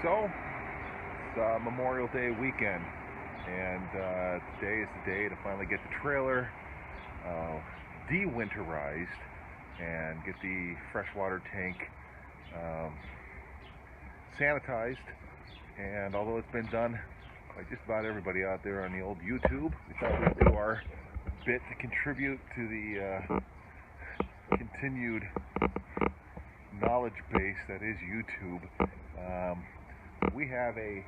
So, it's Memorial Day weekend, and today is the day to finally get the trailer de-winterized and get the freshwater tank sanitized. And although it's been done by just about everybody out there on the old YouTube, we thought we'd do our bit to contribute to the continued knowledge base that is YouTube. We have a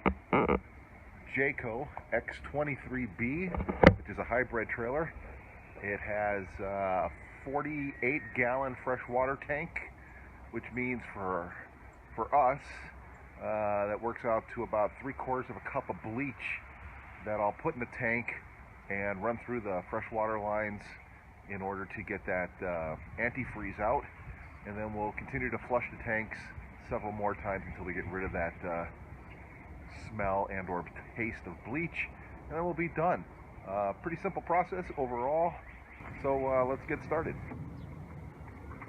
Jayco X23B, which is a hybrid trailer. It has a 48-gallon freshwater tank, which means for us, that works out to about 3/4 of a cup of bleach that I'll put in the tank and run through the freshwater lines in order to get that antifreeze out. And then we'll continue to flush the tanks several more times until we get rid of that smell and or taste of bleach, and then we'll be done. Pretty simple process overall, so let's get started.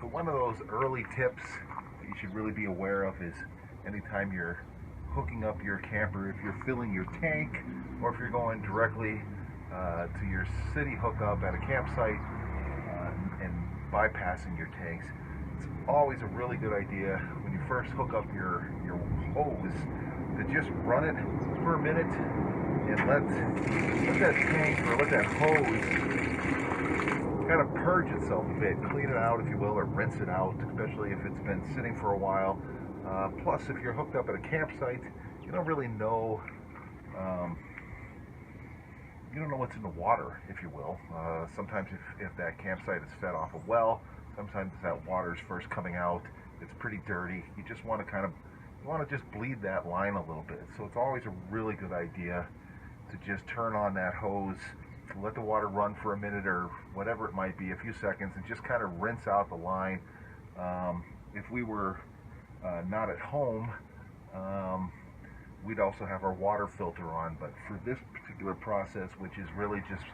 So one of those early tips that you should really be aware of is anytime you're hooking up your camper, if you're filling your tank or if you're going directly to your city hookup at a campsite and bypassing your tanks, it's always a really good idea when you first hook up your hose to just run it for a minute and let that tank or let that hose kind of purge itself a bit, clean it out if you will, or rinse it out, especially if it's been sitting for a while. Plus, if you're hooked up at a campsite, you don't really know what's in the water, if you will. Sometimes if that campsite is fed off a well, sometimes that water is first coming out, it's pretty dirty. You just want to just bleed that line a little bit. So it's always a really good idea to just turn on that hose, let the water run for a minute or whatever it might be, a few seconds, and just kind of rinse out the line. If we were not at home, we'd also have our water filter on, but for this particular process, which is really just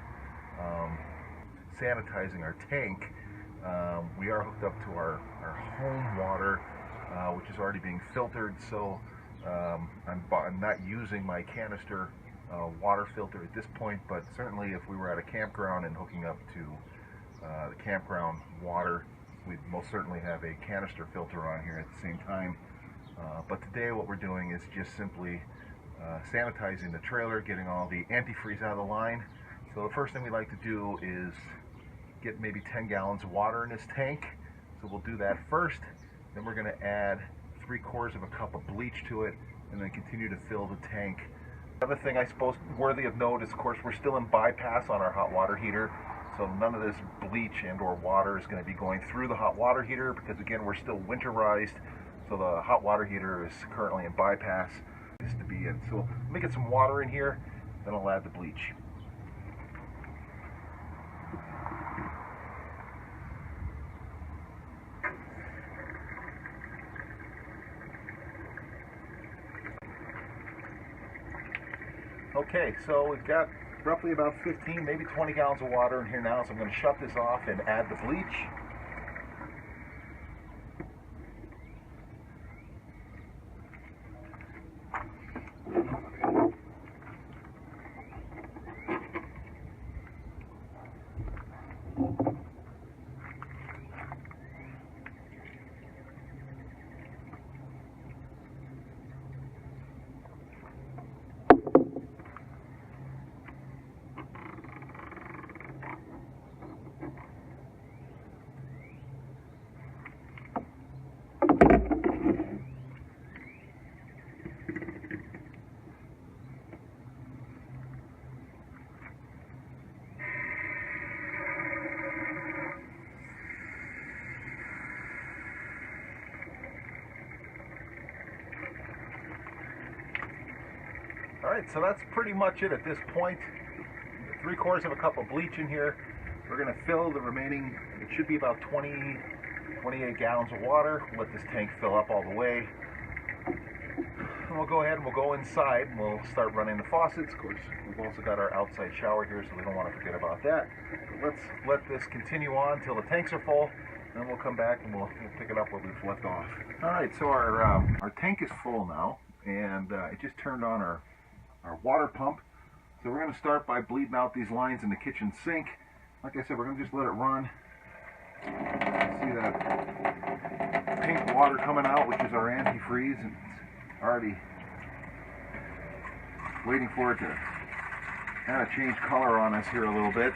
sanitizing our tank, we are hooked up to our home water, which is already being filtered. So I'm not using my canister water filter at this point, but certainly if we were at a campground and hooking up to the campground water, we'd most certainly have a canister filter on here at the same time. But today what we're doing is just simply sanitizing the trailer, getting all the antifreeze out of the line. So the first thing we like to do is get maybe 10 gallons of water in this tank. So we'll do that first. Then we're going to add 3/4 of a cup of bleach to it, and then continue to fill the tank. Another thing I suppose worthy of note is, of course, we're still in bypass on our hot water heater. So none of this bleach and or water is going to be going through the hot water heater because, again, we're still winterized. So the hot water heater is currently in bypass. Just to be in. So let me get some water in here, then I'll add the bleach. Okay, so we've got roughly about 15, maybe 20 gallons of water in here now, so I'm going to shut this off and add the bleach. Alright, so that's pretty much it at this point. 3/4 of a cup of bleach in here. We're going to fill the remaining, it should be about 28 gallons of water. We'll let this tank fill up all the way. And we'll go ahead and we'll go inside and we'll start running the faucets. Of course, we've also got our outside shower here, so we don't want to forget about that. But let's let this continue on until the tanks are full, and then we'll come back and we'll pick it up where we've left off. All right, so our tank is full now, and it just turned on our water pump. So we're going to start by bleeding out these lines in the kitchen sink. Like I said, we're going to just let it run. See that pink water coming out, which is our antifreeze, and it's already waiting for it to kind of change color on us here a little bit.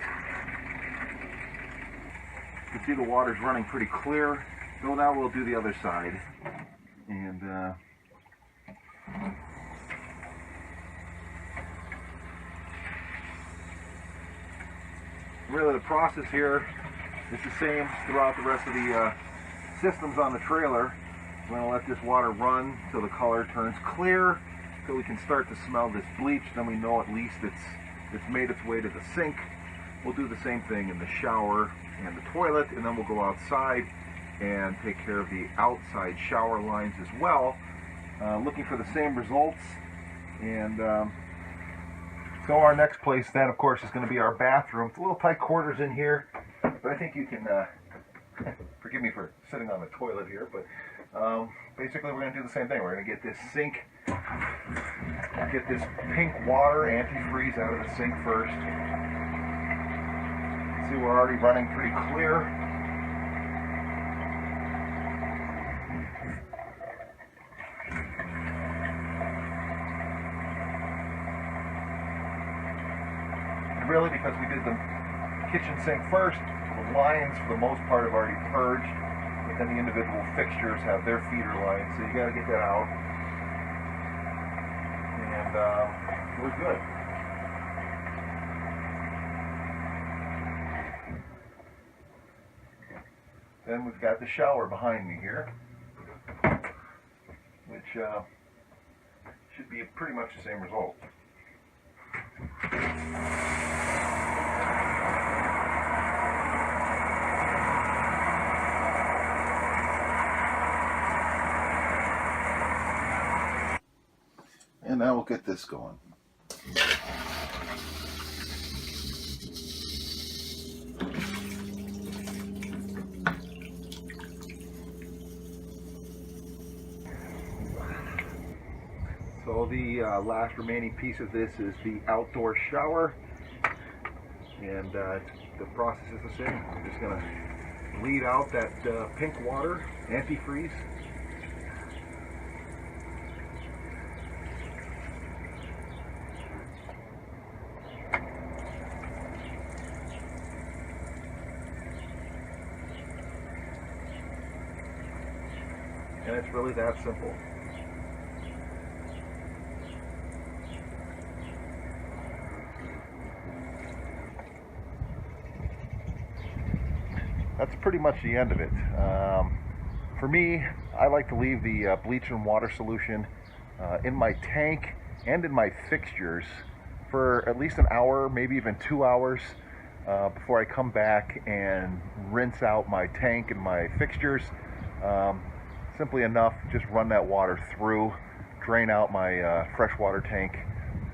You can see the water's running pretty clear. So now we'll do the other side. And really the process here is the same throughout the rest of the systems on the trailer. We're going to let this water run till the color turns clear, so we can start to smell this bleach. Then we know at least it's made its way to the sink. We'll do the same thing in the shower and the toilet, and then we'll go outside and take care of the outside shower lines as well, looking for the same results. And so our next place then, of course, is going to be our bathroom. It's a little tight quarters in here, but I think you can forgive me for sitting on the toilet here, but basically we're going to do the same thing. We're going to get this sink, get this pink water antifreeze out of the sink first. See, we're already running pretty clear. And really, because we did the kitchen sink first, the lines for the most part have already purged, but then the individual fixtures have their feeder lines, so you got to get that out. And we're good. Then we've got the shower behind me here, which should be pretty much the same result. And now we'll get this going. So the last remaining piece of this is the outdoor shower, and the process is the same. We're just going to bleed out that pink water, antifreeze. And it's really that simple. That's pretty much the end of it. For me, I like to leave the bleach and water solution in my tank and in my fixtures for at least an hour, maybe even 2 hours, before I come back and rinse out my tank and my fixtures. Simply enough, just run that water through, drain out my freshwater tank,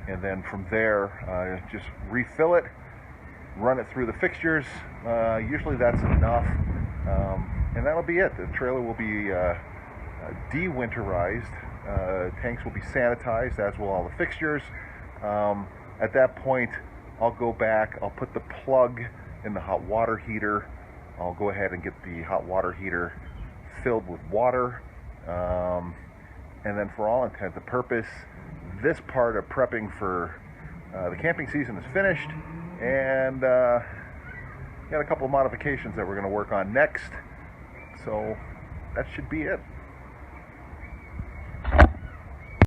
and then from there just refill it, run it through the fixtures. Usually that's enough, and that'll be it. The trailer will be de-winterized, tanks will be sanitized, as will all the fixtures. At that point, I'll go back, I'll put the plug in the hot water heater. I'll go ahead and get the hot water heater filled with water, and then for all intent and purpose, this part of prepping for the camping season is finished, and got a couple of modifications that we're going to work on next, so that should be it.